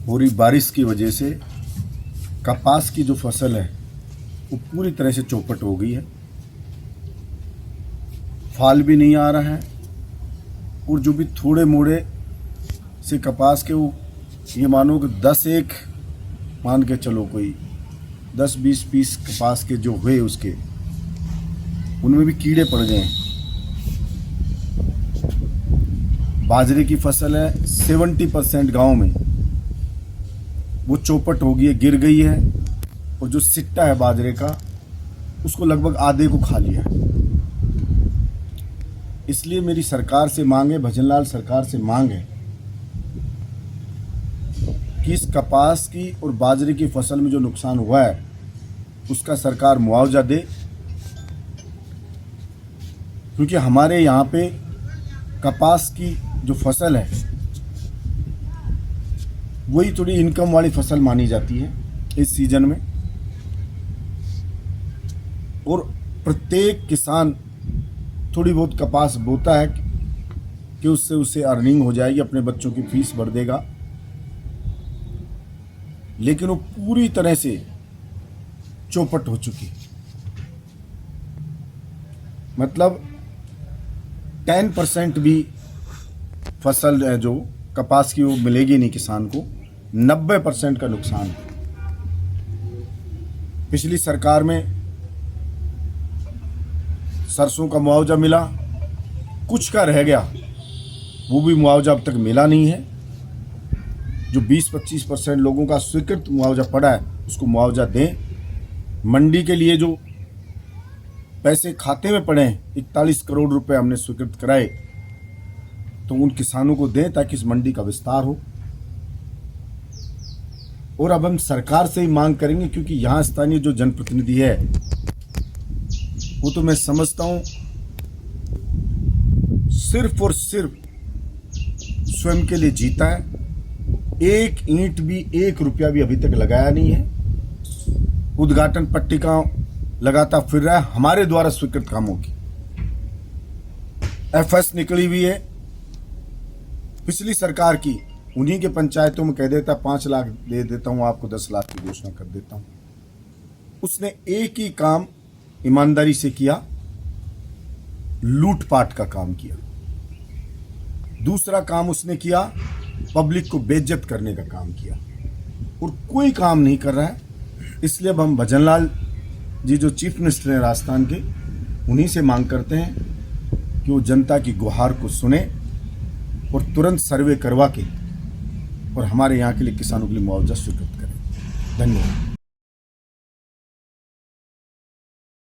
हो रही बारिश की वजह से कपास की जो फसल है वो पूरी तरह से चौपट हो गई है। फाल भी नहीं आ रहा है और जो भी थोड़े मोड़े से कपास के वो ये मानो कि 10 एक मान के चलो, कोई 10-20 पीस कपास के जो हुए उसके उनमें भी कीड़े पड़ गए हैं। बाजरे की फसल है 70% गांव में वो चौपट हो गई है, गिर गई है। और जो सिट्टा है बाजरे का उसको लगभग आधे को खा लिया है। इसलिए मेरी सरकार से मांग है, भजनलाल सरकार से मांग है कि इस कपास की और बाजरे की फसल में जो नुकसान हुआ है उसका सरकार मुआवजा दे, क्योंकि हमारे यहाँ पे कपास की जो फसल है वही थोड़ी इनकम वाली फसल मानी जाती है इस सीजन में। और प्रत्येक किसान थोड़ी बहुत कपास बोता है कि उससे उसे अर्निंग हो जाएगी, अपने बच्चों की फीस भर देगा। लेकिन वो पूरी तरह से चौपट हो चुकी, मतलब 10% भी फसल है जो कपास की वो मिलेगी नहीं किसान को। 90% का नुकसान है। पिछली सरकार में सरसों का मुआवजा मिला, कुछ का रह गया, वो भी मुआवजा अब तक मिला नहीं है। जो 20-25% लोगों का स्वीकृत मुआवजा पड़ा है उसको मुआवजा दें। मंडी के लिए जो पैसे खाते में पड़े हैं 41 करोड़ रुपए हमने स्वीकृत कराए, तो उन किसानों को दें ताकि इस मंडी का विस्तार हो। और अब हम सरकार से ही मांग करेंगे, क्योंकि यहाँ स्थानीय जो जनप्रतिनिधि है वो तो मैं समझता हूँ सिर्फ और सिर्फ स्वयं के लिए जीता है। एक ईंट भी, 1 रुपया भी अभी तक लगाया नहीं है। उद्घाटन पट्टिका लगाता फिर रहा है हमारे द्वारा स्वीकृत कामों की। FS निकली हुई है पिछली सरकार की, उन्हीं के पंचायतों में कह देता 5 लाख दे देता हूं आपको, 10 लाख की घोषणा कर देता हूं। उसने एक ही काम ईमानदारी से किया, लूटपाट का काम किया। दूसरा काम उसने किया पब्लिक को बेइज्जत करने का काम किया, और कोई काम नहीं कर रहा है। इसलिए अब हम भजनलाल जी जो चीफ मिनिस्टर हैं राजस्थान के, उन्हीं से मांग करते हैं कि वो जनता की गुहार को सुने और तुरंत सर्वे करवा के और हमारे यहाँ के लिए किसानों के लिए मुआवजा स्वीकृत करें। धन्यवाद।